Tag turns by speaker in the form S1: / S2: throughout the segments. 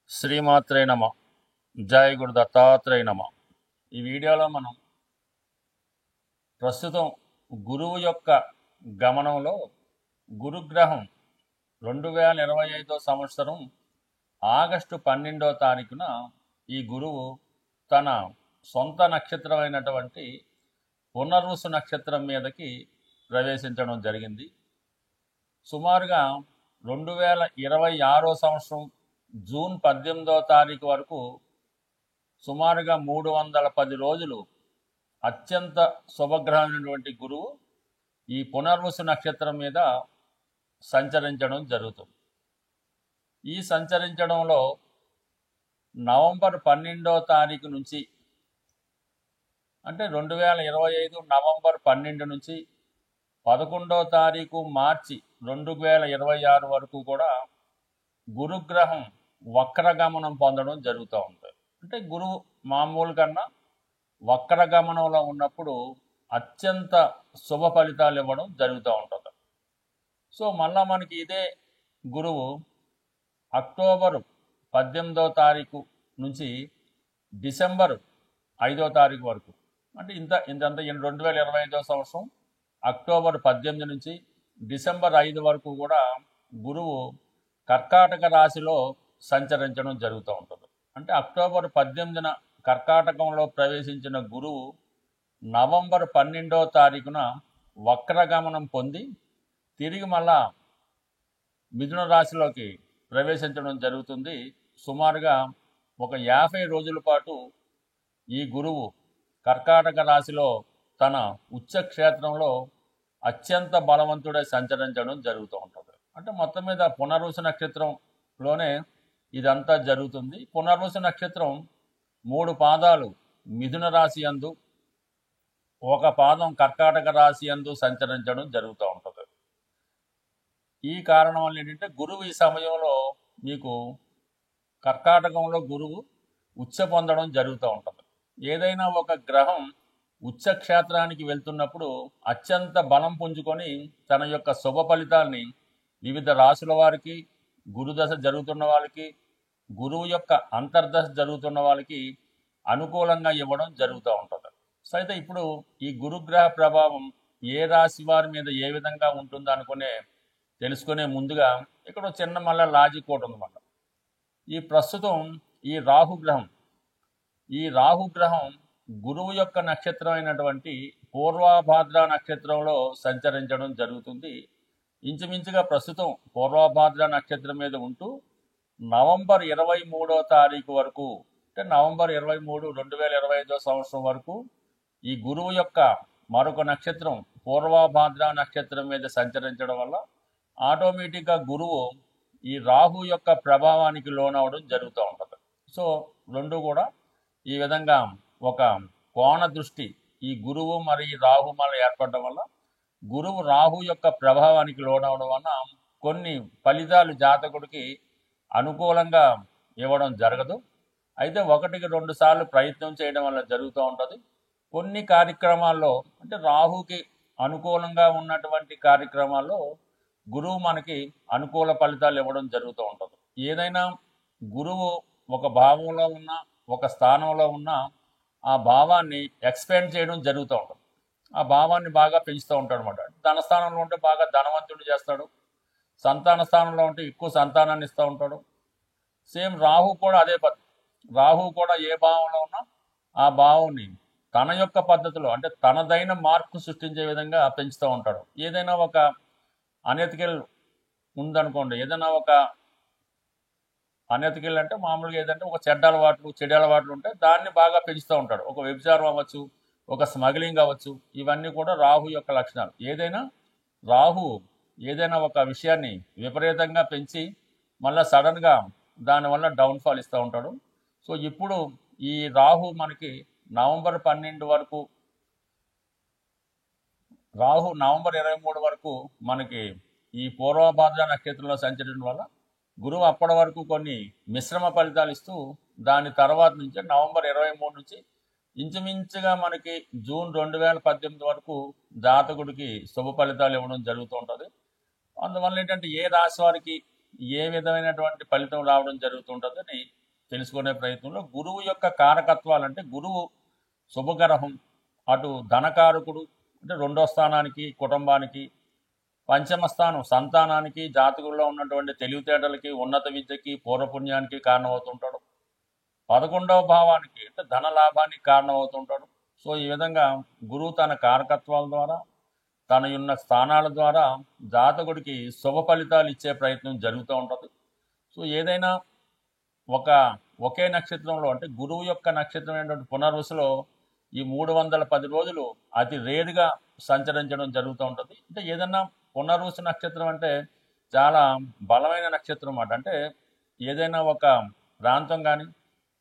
S1: శ్రీమాత్రే నమ. జై గురు దత్తాత్రేయ నమ. ఈ వీడియోలో మనం ప్రస్తుతం గురువు యొక్క గమనంలో గురుగ్రహం 2025 సంవత్సరం ఆగస్టు 12వ తారీఖున ఈ గురువు తన సొంత నక్షత్రమైనటువంటి పునర్వసు నక్షత్రం మీదకి ప్రవేశించడం జరిగింది. సుమారుగా 2026 సంవత్సరం జూన్ 18వ తారీఖు వరకు సుమారుగా 310 రోజులు అత్యంత శుభగ్రహమైనటువంటి గురువు ఈ పునర్వసు నక్షత్రం మీద సంచరించడం జరుగుతుంది. ఈ సంచరించడంలో నవంబర్ 12వ తారీఖు నుంచి అంటే 2025 నవంబర్ 12 నుంచి 11వ తారీఖు మార్చి 2026 వరకు కూడా గురుగ్రహం వక్రగమనం పొందడం జరుగుతూ ఉంటుంది. అంటే గురువు మామూలు కన్నా వక్రగమనంలో ఉన్నప్పుడు అత్యంత శుభ ఫలితాలు ఇవ్వడం జరుగుతూ ఉంటుంది. సో మళ్ళా మనకి ఇదే గురువు అక్టోబర్ 18వ తారీఖు నుంచి డిసెంబర్ 5వ తారీఖు వరకు అంటే ఇంతంతా 2025 సంవత్సరం అక్టోబర్ 18 నుంచి డిసెంబర్ 5 వరకు కూడా గురువు కర్కాటక రాశిలో సంచరించడం జరుగుతూ ఉంటుంది. అంటే అక్టోబర్ 18న కర్కాటకంలో ప్రవేశించిన గురువు నవంబర్ 12వ తారీఖున వక్రగమనం పొంది తిరిగి మళ్ళా మిథున రాశిలోకి ప్రవేశించడం జరుగుతుంది. సుమారుగా ఒక 50 రోజుల పాటు ఈ గురువు కర్కాటక రాశిలో తన ఉచ్చక్షేత్రంలో అత్యంత బలవంతుడై సంచరించడం జరుగుతూ ఉంటుంది. అంటే మొత్తం మీద పునర్వసు నక్షత్రంలోనే ఇదంతా జరుగుతుంది. పునర్వసు నక్షత్రం 3 పాదాలు మిథున రాశి యందు, ఒక పాదం కర్కాటక రాశి యందు సంచరించడం జరుగుతూ ఉంటుంది. ఈ కారణం వల్ల ఏంటంటే గురువు ఈ సమయంలో మీకు కర్కాటకంలో గురువు ఉచ్చ పొందడం జరుగుతూ ఉంటుంది. ఏదైనా ఒక గ్రహం ఉచ్చక్షేత్రానికి వెళ్తున్నప్పుడు అత్యంత బలం పుంజుకొని తన యొక్క శుభ ఫలితాల్ని వివిధ రాశుల వారికి, గురుదశ జరుగుతున్న వాళ్ళకి, గురువు యొక్క అంతర్దశ జరుగుతున్న వాళ్ళకి అనుకూలంగా ఇవ్వడం జరుగుతూ ఉంటుంది. సో అయితే ఇప్పుడు ఈ గురుగ్రహ ప్రభావం ఏ రాశి వారి మీద ఏ విధంగా ఉంటుందో తెలుసుకునే ముందుగా ఇక్కడ చిన్న మళ్ళీ లాజిక్ ఒకటి ఉందన్నమాట. ఈ ప్రస్తుతం ఈ రాహుగ్రహం గురువు యొక్క నక్షత్రం అయినటువంటి పూర్వభాద్ర నక్షత్రంలో సంచరించడం జరుగుతుంది. ఇంచుమించుగా ప్రస్తుతం పూర్వభాద్ర నక్షత్రం మీద ఉంటూ నవంబర్ 23వ తారీఖు వరకు అంటే నవంబర్ 23, 2025 సంవత్సరం వరకు ఈ గురువు యొక్క మరొక నక్షత్రం పూర్వభాద్ర నక్షత్రం మీద సంచరించడం వల్ల ఆటోమేటిక్గా గురువు ఈ రాహు యొక్క ప్రభావానికి లోనవడం జరుగుతూ ఉంటుంది. సో రెండు కూడా ఈ విధంగా ఒక కోణ దృష్టి ఈ గురువు మరియు రాహు మళ్ళీ ఏర్పడడం వల్ల గురువు రాహు యొక్క ప్రభావానికి లోనవడం వలన కొన్ని ఫలితాలు జాతకుడికి అనుకూలంగా ఇవ్వడం జరగదు. అయితే 1-2 సార్లు ప్రయత్నం చేయడం వల్ల జరుగుతూ ఉంటుంది. కొన్ని కార్యక్రమాల్లో అంటే రాహుకి అనుకూలంగా ఉన్నటువంటి కార్యక్రమాల్లో గురువు మనకి అనుకూల ఫలితాలు ఇవ్వడం జరుగుతూ ఉంటుంది. ఏదైనా గురువు ఒక భావంలో ఉన్న ఒక స్థానంలో ఉన్న ఆ భావాన్ని ఎక్స్పాండ్ చేయడం జరుగుతూ ఉంటుంది. ఆ భావాన్ని బాగా పెంచుతూ ఉంటాడు అనమాట. ధన స్థానంలో ఉంటే బాగా ధనవంతుడు చేస్తాడు, సంతాన స్థానంలో ఉంటే ఎక్కువ సంతానాన్ని ఇస్తూ ఉంటాడు. సేమ్ రాహు కూడా అదే పద్ధతి. రాహు కూడా ఏ భావంలో ఉన్నా ఆ భావాన్ని తన యొక్క పద్ధతిలో అంటే తనదైన మార్పు సృష్టించే విధంగా పెంచుతూ ఉంటాడు. ఏదైనా ఒక అనెతికల్ ఉందనుకోండి, ఏదైనా ఒక అనెతికల్ అంటే మామూలుగా ఏదంటే ఒక చెడ్డ అలవాట్లు ఉంటే దాన్ని బాగా పెంచుతూ ఉంటాడు. ఒక వ్యభిచారం అవ్వచ్చు, ఒక స్మగ్లింగ్ అవ్వచ్చు, ఇవన్నీ కూడా రాహు యొక్క లక్షణాలు. రాహు ఏదైనా ఒక విషయాన్ని విపరీతంగా పెంచి మళ్ళీ సడన్గా దానివల్ల డౌన్ఫాల్ ఇస్తూ ఉంటాడు. సో ఇప్పుడు ఈ రాహు మనకి నవంబర్ 12 వరకు, రాహు నవంబర్ 23 వరకు మనకి ఈ పూర్వభాద్ర నక్షత్రంలో సంచరించడం వల్ల గురువు అప్పటి వరకు కొన్ని మిశ్రమ ఫలితాలు ఇస్తూ దాని తర్వాత నుంచి నవంబర్ 23 నుంచి ఇంచుమించుగా మనకి జూన్ 2018 వరకు జాతకుడికి శుభ ఫలితాలు ఇవ్వడం జరుగుతూ ఉంటుంది. అందువల్ల ఏంటంటే ఏ రాశి వారికి ఏ విధమైనటువంటి ఫలితం రావడం జరుగుతుంటుందని తెలుసుకునే ప్రయత్నంలో గురువు యొక్క కారకత్వాలు, అంటే గురువు శుభగ్రహం, అటు ధనకారకుడు అంటే రెండో స్థానానికి కుటుంబానికి, పంచమ స్థానం సంతానానికి, జాతకుల్లో ఉన్నటువంటి తెలివితేటలకి, ఉన్నత విద్యకి, పూర్వపుణ్యానికి కారణమవుతుంటాడు. 11వ భావానికి అంటే ధన లాభానికి కారణమవుతుంటాడు. సో ఈ విధంగా గురువు తన కారకత్వాల ద్వారా, తన ఉన్న స్థానాల ద్వారా జాతకుడికి శుభ ఫలితాలు ఇచ్చే ప్రయత్నం జరుగుతూ ఉంటుంది. సో ఏదైనా ఒకే నక్షత్రంలో, అంటే గురువు యొక్క నక్షత్రం అయినటువంటి పునర్వసులో ఈ 310 రోజులు అతి రేరుగా సంచరించడం జరుగుతూ ఉంటుంది. అంటే ఏదన్నా పునర్వసు నక్షత్రం అంటే చాలా బలమైన నక్షత్రం అన్నమాట. అంటే ఏదైనా ఒక ప్రాంతం కానీ,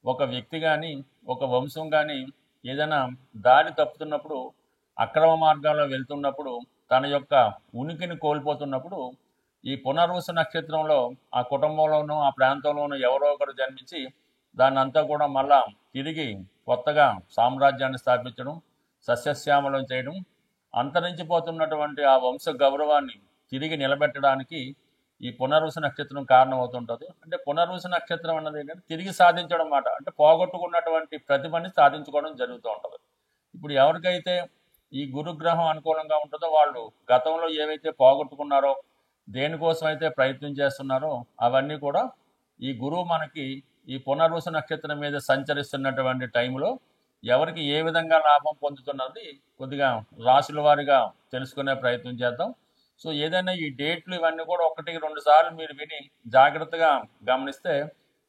S1: ఒక వ్యక్తి కానీ, ఒక వంశం కానీ ఏదైనా దారి తప్పుతున్నప్పుడు, అక్రమ మార్గాల్లో వెళ్తున్నప్పుడు, తన యొక్క ఉనికిని కోల్పోతున్నప్పుడు ఈ పునర్వసు నక్షత్రంలో ఆ కుటుంబంలోనూ ఆ ప్రాంతంలోనూ ఎవరో ఒకరు జన్మించి దాన్ని అంతా కూడా మళ్ళా తిరిగి కొత్తగా సామ్రాజ్యాన్ని స్థాపించడం, సస్యశ్యామలం చేయడం, అంతరించిపోతున్నటువంటి ఆ వంశ గౌరవాన్ని తిరిగి నిలబెట్టడానికి ఈ పునర్వసు నక్షత్రం కారణమవుతుంటుంది. అంటే పునర్వసు నక్షత్రం అన్నది ఏంటంటే తిరిగి సాధించడం మాట, అంటే పోగొట్టుకున్నటువంటి ప్రతిభని సాధించుకోవడం జరుగుతూ ఉంటుంది. ఇప్పుడు ఎవరికైతే ఈ గురుగ్రహం అనుకూలంగా ఉంటుందో వాళ్ళు గతంలో ఏవైతే పోగొట్టుకున్నారో, దేనికోసం అయితే ప్రయత్నం చేస్తున్నారో అవన్నీ కూడా ఈ గురువు మనకి ఈ పునర్వసు నక్షత్రం మీద సంచరిస్తున్నటువంటి టైంలో ఎవరికి ఏ విధంగా లాభం పొందుతున్నది కొద్దిగా రాశుల వారిగా తెలుసుకునే ప్రయత్నం చేద్దాం. సో ఏదైనా ఈ డేట్లు ఇవన్నీ కూడా 1-2 సార్లు మీరు విని జాగ్రత్తగా గమనిస్తే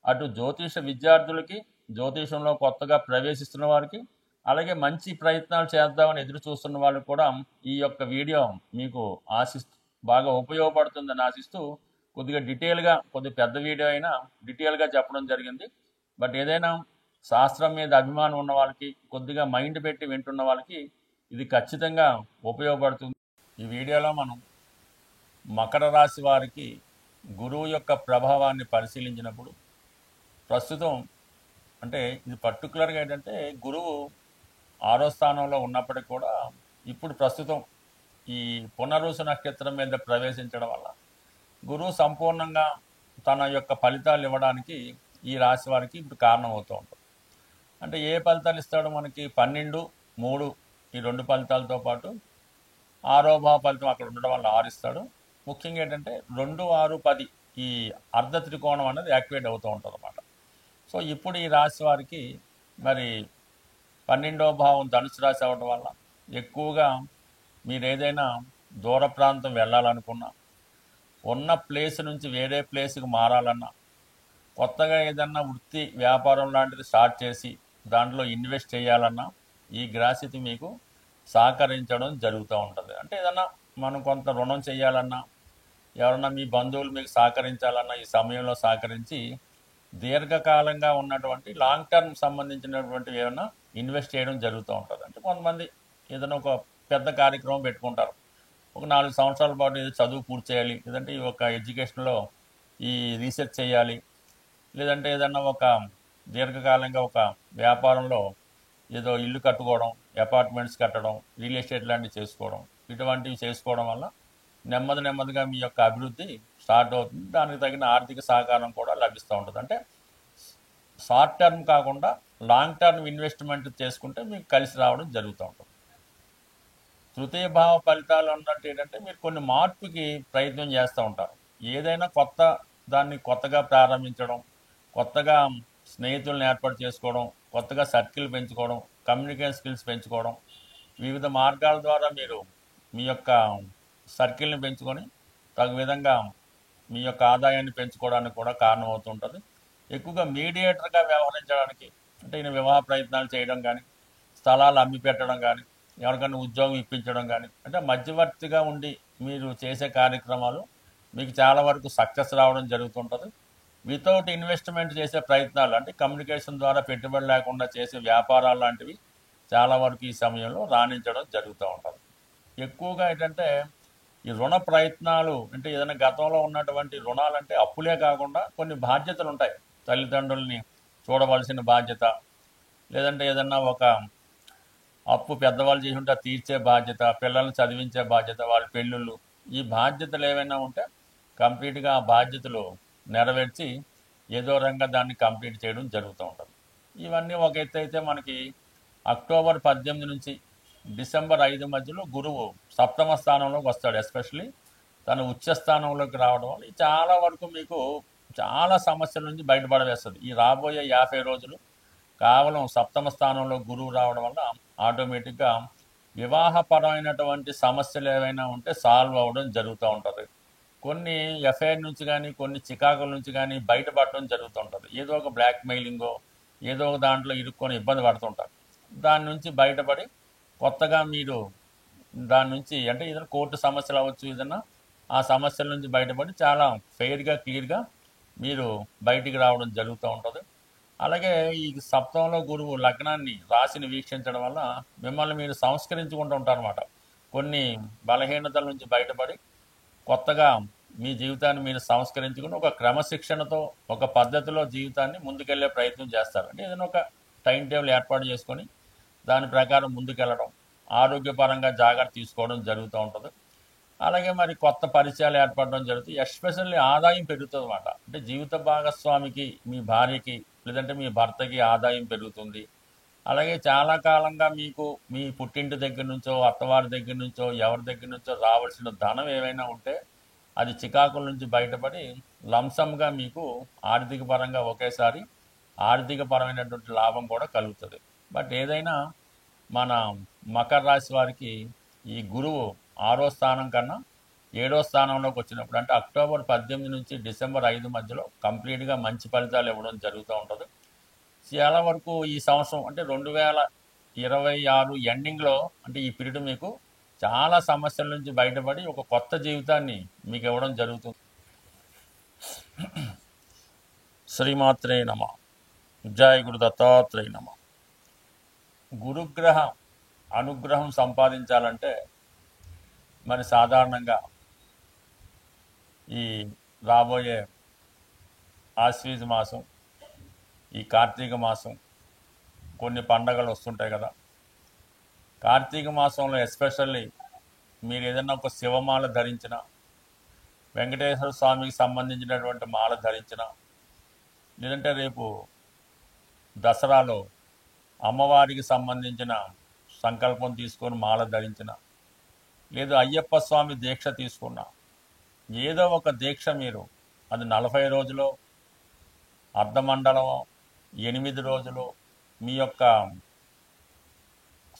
S1: అటు జ్యోతిష విద్యార్థులకి, జ్యోతిషంలో కొత్తగా ప్రవేశిస్తున్న వారికి, అలాగే మంచి ప్రయత్నాలు చేద్దామని ఎదురు చూస్తున్న వాళ్ళకి కూడా ఈ యొక్క వీడియో మీకు బాగా ఉపయోగపడుతుందని ఆశిస్తూ కొద్దిగా డీటెయిల్గా, కొద్దిగా పెద్ద వీడియో అయినా డీటెయిల్గా చెప్పడం జరిగింది. బట్ ఏదైనా శాస్త్రం మీద అభిమానం ఉన్న వాళ్ళకి, కొద్దిగా మైండ్ పెట్టి వింటున్న వాళ్ళకి ఇది ఖచ్చితంగా ఉపయోగపడుతుంది. ఈ వీడియోలో మనం మకర రాశి వారికి గురువు యొక్క ప్రభావాన్ని పరిశీలించినప్పుడు ప్రస్తుతం అంటే ఇది పర్టికులర్గా ఏంటంటే గురువు 6వ స్థానంలో ఉన్నప్పటికీ కూడా ఇప్పుడు ప్రస్తుతం ఈ పునర్వసు నక్షత్రం మీద ప్రవేశించడం వల్ల గురువు సంపూర్ణంగా తన యొక్క ఫలితాలు ఇవ్వడానికి ఈ రాశి వారికి ఇప్పుడు కారణమవుతూ ఉంటుంది. అంటే ఏ ఫలితాలు ఇస్తాడో మనకి 12, 3 ఈ 2 ఫలితాలతో పాటు 6వ భావ ఫలితం అక్కడ ఉండడం వల్ల 6 ఇస్తాడు. ముఖ్యంగా ఏంటంటే 2, 6, 10 ఈ అర్ధ త్రికోణం అనేది యాక్టివేట్ అవుతూ ఉంటుంది అన్నమాట. సో ఇప్పుడు ఈ రాశి వారికి మరి 12వ భావం ధనుసు రాశి అవ్వడం వల్ల ఎక్కువగా మీరు ఏదైనా దూర ప్రాంతం వెళ్ళాలనుకున్నా, ఉన్న ప్లేస్ నుంచి వేరే ప్లేస్కి మారాలన్నా, కొత్తగా ఏదన్నా వృత్తి వ్యాపారం లాంటిది స్టార్ట్ చేసి దాంట్లో ఇన్వెస్ట్ చేయాలన్నా ఈ గ్రహస్థితి మీకు సహకరించడం జరుగుతూ ఉంటుంది. అంటే ఏదన్నా మనం కొంత రుణం చేయాలన్నా, ఎవరన్నా మీ బంధువులు మీకు సహకరించాలన్నా ఈ సమయంలో సహకరించి దీర్ఘకాలంగా ఉన్నటువంటి లాంగ్ టర్మ్ సంబంధించినటువంటి ఏమైనా ఇన్వెస్ట్ చేయడం జరుగుతూ ఉంటుంది. అంటే కొంతమంది ఏదైనా ఒక పెద్ద కార్యక్రమం పెట్టుకుంటారు, ఒక 4 సంవత్సరాల పాటు ఏదో చదువు పూర్తి చేయాలి, లేదంటే ఒక ఎడ్యుకేషన్లో ఈ రీసెర్చ్ చేయాలి, లేదంటే ఏదన్నా ఒక దీర్ఘకాలంగా ఒక వ్యాపారంలో ఏదో ఇల్లు కట్టుకోవడం, అపార్ట్మెంట్స్ కట్టడం, రియల్ ఎస్టేట్ లాంటివి చేసుకోవడం, ఇటువంటివి చేసుకోవడం వల్ల నెమ్మదిగా మీ యొక్క అభివృద్ధి స్టార్ట్ అవుతుంది. దానికి తగిన ఆర్థిక సహకారం కూడా లభిస్తూ ఉంటుంది. అంటే షార్ట్ టర్మ్ కాకుండా లాంగ్ టర్మ్ ఇన్వెస్ట్మెంట్ చేసుకుంటే మీకు కలిసి రావడం జరుగుతూ ఉంటుంది. తృతీయ భావ ఫలితాలు అన్నట్టు ఏంటంటే మీరు కొన్ని మార్పుకి ప్రయత్నం చేస్తూ ఉంటారు. ఏదైనా దాన్ని కొత్తగా ప్రారంభించడం, కొత్తగా స్నేహితులను ఏర్పాటు చేసుకోవడం, కొత్తగా సర్కిల్ పెంచుకోవడం, కమ్యూనికేషన్ స్కిల్స్ పెంచుకోవడం, వివిధ మార్గాల ద్వారా మీరు మీ యొక్క సర్కిల్ని పెంచుకొని తగు విధంగా మీ యొక్క ఆదాయాన్ని పెంచుకోవడానికి కూడా కారణమవుతుంటుంది. ఎక్కువగా మీడియేటర్గా వ్యవహరించడానికి, అంటే ఈయన వివాహ ప్రయత్నాలు చేయడం కానీ, స్థలాలు అమ్మి పెట్టడం కానీ, ఎవరికైనా ఉద్యోగం ఇప్పించడం కానీ, అంటే మధ్యవర్తిగా ఉండి మీరు చేసే కార్యక్రమాలు మీకు చాలా వరకు సక్సెస్ రావడం జరుగుతుంటుంది. వితౌట్ ఇన్వెస్ట్మెంట్ చేసే ప్రయత్నాలు, అంటే కమ్యూనికేషన్ ద్వారా పెట్టుబడి లేకుండా చేసే వ్యాపారాలు లాంటివి చాలా వరకు ఈ సమయంలో రాణించడం జరుగుతూ ఉంటుంది. ఎక్కువగా ఏంటంటే ఈ రుణ ప్రయత్నాలు, అంటే ఏదైనా గతంలో ఉన్నటువంటి రుణాలంటే అప్పులే కాకుండా కొన్ని బాధ్యతలు ఉంటాయి. తల్లిదండ్రుల్ని చూడవలసిన బాధ్యత, లేదంటే ఏదన్నా ఒక అప్పు పెద్దవాళ్ళు చేసి ఉంటే తీర్చే బాధ్యత, పిల్లల్ని చదివించే బాధ్యత, వాళ్ళ పెళ్ళిళ్ళు, ఈ బాధ్యతలు ఏవైనా ఉంటే కంప్లీట్గా ఆ బాధ్యతలు నెరవేర్చి ఏదో రంగా దాన్ని కంప్లీట్ చేయడం జరుగుతూ ఉంటుంది. ఇవన్నీ ఒక ఎత్తు అయితే మనకి అక్టోబర్ 18 నుంచి డిసెంబర్ 5 మధ్యలో గురువు సప్తమ స్థానంలోకి వస్తాడు. ఎస్పెషలీ తన ఉచ్చ స్థానంలోకి రావడం వల్ల ఇది చాలా వరకు మీకు చాలా సమస్యల నుంచి బయటపడవేస్తుంది. ఈ రాబోయే 50 రోజులు కేవలం సప్తమ స్థానంలో గురువు రావడం వల్ల ఆటోమేటిక్గా వివాహపరమైనటువంటి సమస్యలు ఏవైనా ఉంటే సాల్వ్ అవ్వడం జరుగుతూ ఉంటుంది. కొన్ని ఎఫ్ఐఆర్ నుంచి కానీ కొన్ని చికాకుల నుంచి కానీ బయటపడడం జరుగుతూ ఉంటుంది. ఏదో ఒక బ్లాక్ మెయిలింగో ఏదో ఒక దాంట్లో ఇరుక్కొని ఇబ్బంది పడుతుంటారు. దాని నుంచి బయటపడి కొత్తగా మీరు దాని నుంచి అంటే ఏదైనా కోర్టు సమస్యలు అవ్వచ్చు, ఏదైనా ఆ సమస్యల నుంచి బయటపడి చాలా ఫెయిర్గా క్లియర్గా మీరు బయటికి రావడం జరుగుతూ ఉంటుంది. అలాగే ఈ సప్తమంలో గురువు లగ్నాన్ని రాశిని వీక్షించడం వల్ల మిమ్మల్ని మీరు సంస్కరించుకుంటూ ఉంటారన్నమాట. కొన్ని బలహీనతల నుంచి బయటపడి కొత్తగా మీ జీవితాన్ని మీరు సంస్కరించుకుని ఒక క్రమశిక్షణతో ఒక పద్ధతిలో జీవితాన్ని ముందుకెళ్లే ప్రయత్నం చేస్తారు. అంటే ఏదైనా ఒక టైం టేబుల్ ఏర్పాటు చేసుకొని దాని ప్రకారం ముందుకెళ్ళడం, ఆరోగ్యపరంగా జాగ్రత్త తీసుకోవడం జరుగుతూ ఉంటుంది. అలాగే మరి కొత్త పరిచయాలు ఏర్పడడం జరుగుతుంది. ఎస్పెషల్లీ ఆదాయం పెరుగుతుంది అన్నమాట. అంటే జీవిత భాగస్వామికి, మీ భార్యకి లేదంటే మీ భర్తకి ఆదాయం పెరుగుతుంది. అలాగే చాలా కాలంగా మీకు మీ పుట్టింటి దగ్గర నుంచో అత్తవారి దగ్గర నుంచో ఎవరి దగ్గర నుంచో రావాల్సిన ధనం ఏమైనా ఉంటే అది చికాకుల నుంచి బయటపడి లంసంగా మీకు ఆర్థిక పరంగా ఒకేసారి ఆర్థిక పరమైనటువంటి లాభం కూడా కలుగుతుంది. బట్ ఏదైనా మన మకర రాశి వారికి ఈ గురువు 6వ స్థానం కన్నా 7వ స్థానంలోకి వచ్చినప్పుడు అంటే అక్టోబర్ 18 నుంచి డిసెంబర్ 5 మధ్యలో కంప్లీట్గా మంచి ఫలితాలు ఇవ్వడం జరుగుతూ ఉంటుంది. చాలా వరకు ఈ సంవత్సరం అంటే 2026 ఎండింగ్లో అంటే ఈ పీరియడ్ మీకు చాలా సమస్యల నుంచి బయటపడి ఒక కొత్త జీవితాన్ని మీకు ఇవ్వడం జరుగుతుంది. శ్రీమాత్రే నమ. జయ గురు దత్తాత్రేయ నమ. గురుగ్రహ అనుగ్రహం సంపాదించాలంటే మరి సాధారణంగా ఈ రాబోయే ఆశ్వీజ మాసం, ఈ కార్తీక మాసం, కొన్ని పండగలు వస్తుంటాయి కదా. కార్తీక మాసంలో ఎస్పెషల్లీ మీరు ఏదైనా ఒక శివమాల ధరించిన, వెంకటేశ్వర స్వామికి సంబంధించినటువంటి మాల ధరించిన, లేదంటే రేపు దసరాలో అమ్మవారికి సంబంధించిన సంకల్పం తీసుకొని మాల ధరించిన, లేదు అయ్యప్ప స్వామి దీక్ష తీసుకున్న, ఏదో ఒక దీక్ష మీరు అది 40 రోజులు, అర్ధమండలం, 8 రోజులు మీ యొక్క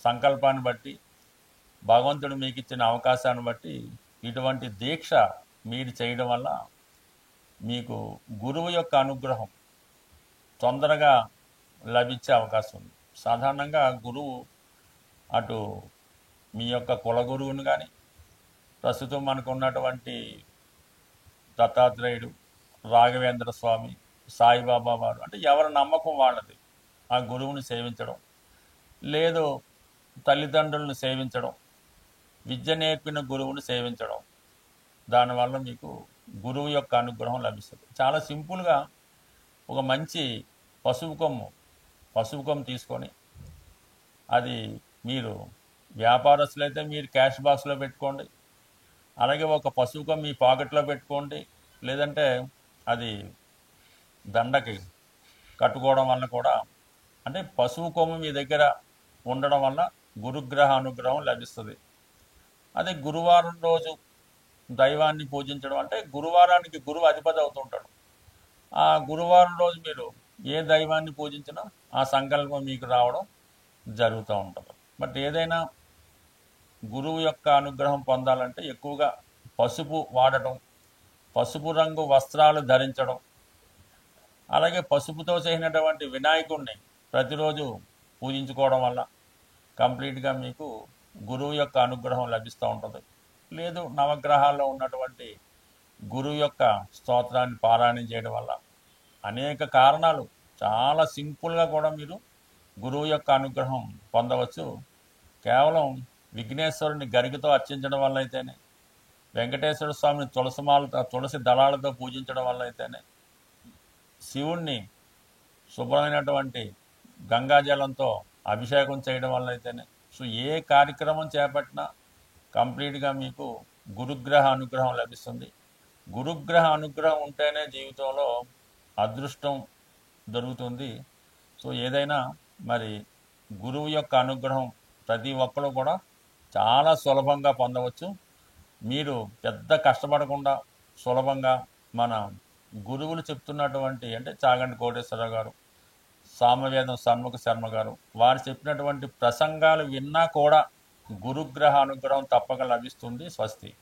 S1: సంకల్పాన్ని బట్టి భగవంతుడు మీకు ఇచ్చిన అవకాశాన్ని బట్టి ఇటువంటి దీక్ష మీరు చేయడం వల్ల మీకు గురువు యొక్క అనుగ్రహం తొందరగా లభించే అవకాశం ఉంది. సాధారణంగా గురువు అటు మీ యొక్క కుల గురువుని కానీ ప్రస్తుతం మనకు ఉన్నటువంటి దత్తాత్రేయుడు, రాఘవేంద్ర స్వామి, సాయిబాబా వారు అంటే ఎవరి నమ్మకం వాళ్ళది ఆ గురువుని సేవించడం, లేదు తల్లిదండ్రులను సేవించడం, విద్య నేర్పిన గురువుని సేవించడం, దానివల్ల మీకు గురువు యొక్క అనుగ్రహం లభిస్తుంది. చాలా సింపుల్గా ఒక మంచి పసుపు కొమ్ము తీసుకొని అది మీరు వ్యాపారస్తులైతే మీరు క్యాష్ బాక్స్లో పెట్టుకోండి, అలాగే ఒక పసుపు కొమ్ము మీ పాకెట్లో పెట్టుకోండి, లేదంటే అది దండకి కట్టుకోవడం వల్ల కూడా అంటే పసుపు కొమ్ము మీ దగ్గర ఉండడం వల్ల గురుగ్రహ అనుగ్రహం లభిస్తుంది. అదే గురువారం రోజు దైవాన్ని పూజించడం అంటే గురువారానికి గురువు అధిపతి అవుతుంటాడు. ఆ గురువారం రోజు మీరు ఏ దైవాన్ని పూజించినా ఆ సంకల్పం మీకు రావడం జరుగుతూ ఉంటుంది. బట్ ఏదైనా గురువు యొక్క అనుగ్రహం పొందాలంటే ఎక్కువగా పసుపు వాడటం, పసుపు రంగు వస్త్రాలు ధరించడం, అలాగే పసుపుతో చేసినటువంటి వినాయకుడిని ప్రతిరోజు పూజించుకోవడం వల్ల కంప్లీట్గా మీకు గురువు యొక్క అనుగ్రహం లభిస్తూ ఉంటుంది. లేదు నవగ్రహాల్లో ఉన్నటువంటి గురువు యొక్క స్తోత్రాన్ని పారాయణం చేయడం వల్ల అనేక కారణాలు చాలా సింపుల్గా కూడా మీరు గురువు యొక్క అనుగ్రహం పొందవచ్చు. కేవలం విఘ్నేశ్వరుని గరికతో అర్చించడం వల్ల అయితేనే, వెంకటేశ్వర స్వామిని తులసి దళాలతో పూజించడం వల్ల అయితేనే, శివుణ్ణి శుభ్రమైనటువంటి గంగాజలంతో అభిషేకం చేయడం వల్ల అయితేనే, సో ఏ కార్యక్రమం చేపట్టినా కంప్లీట్గా మీకు గురుగ్రహ అనుగ్రహం లభిస్తుంది. గురుగ్రహ అనుగ్రహం ఉంటేనే జీవితంలో అదృష్టం దొరుకుతుంది. సో ఏదైనా మరి గురువు యొక్క అనుగ్రహం ప్రతి ఒక్కరు కూడా చాలా సులభంగా పొందవచ్చు. మీరు పెద్ద కష్టపడకుండా సులభంగా మన గురువులు చెప్తున్నటువంటి అంటే చాగంటి కోటేశ్వరరావు గారు, సామవేదం షణ్ముఖ శర్మ గారు వారు చెప్పినటువంటి ప్రసంగాలు విన్నా కూడా గురుగ్రహ అనుగ్రహం తప్పక లభిస్తుంది. స్వస్తి.